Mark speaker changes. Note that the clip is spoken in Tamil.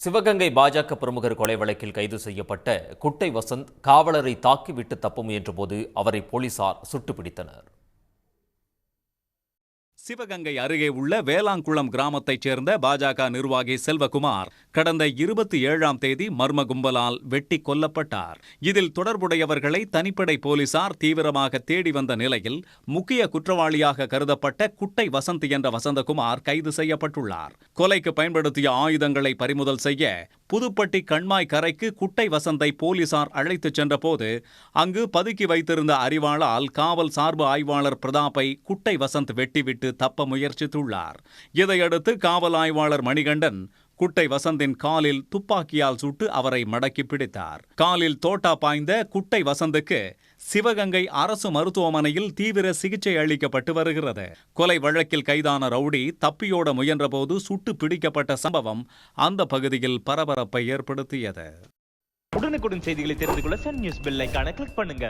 Speaker 1: சிவகங்கை பாஜக பிரமுகர் கொலை வழக்கில் கைது செய்யப்பட்ட குட்டை வசந்த் காவலரை தாக்கிவிட்டு தப்ப முயன்றபோது அவரை போலீசார் சுட்டுப்பிடித்தனர்.
Speaker 2: சிவகங்கை அருகே உள்ள வேளாங்குளம் கிராமத்தைச் சேர்ந்த பாஜக நிர்வாகி செல்வகுமார் கடந்த 27ஆம் தேதி மர்ம கும்பலால் வெட்டி கொல்லப்பட்டார். இதில் தொடர்புடையவர்களை தனிப்படை போலீசார் தீவிரமாக தேடி வந்த நிலையில் முக்கிய குற்றவாளியாக கருதப்பட்ட குட்டை வசந்த் என்ற வசந்தகுமார் கைது செய்யப்பட்டுள்ளார். கொலைக்கு பயன்படுத்திய ஆயுதங்களை பறிமுதல் செய்ய புதுப்பட்டி கண்மாய் கரைக்கு குட்டை வசந்தை போலீசார் அழைத்துச் சென்றபோது அங்கு பதுக்கி வைத்திருந்த அரிவாளால் காவல் சார்பு ஆய்வாளர் பிரதாப்பை குட்டை வசந்த் வெட்டிவிட்டு தப்ப முயற்சித்துள்ளார். இதையடுத்து காவல் ஆய்வாளர் மணிகண்டன் குட்டை வசந்தின் காலில் துப்பாக்கியால் சுட்டு அவரை மடக்கி பிடித்தார். காலில் தோட்டா பாய்ந்த குட்டை வசந்துக்கு சிவகங்கை அரசு மருத்துவமனையில் தீவிர சிகிச்சை அளிக்கப்பட்டு வருகிறது. கொலை வழக்கில் கைதான ரவுடி தப்பியோட முயன்றபோது சுட்டு பிடிக்கப்பட்ட சம்பவம் அந்த பகுதியில் பரபரப்பை ஏற்படுத்தியது.
Speaker 3: உடனுக்குடன் செய்திகளை தெரிந்து கொள்ள சன் நியூஸ் பெல் ஐகானை கிளிக் பண்ணுங்க.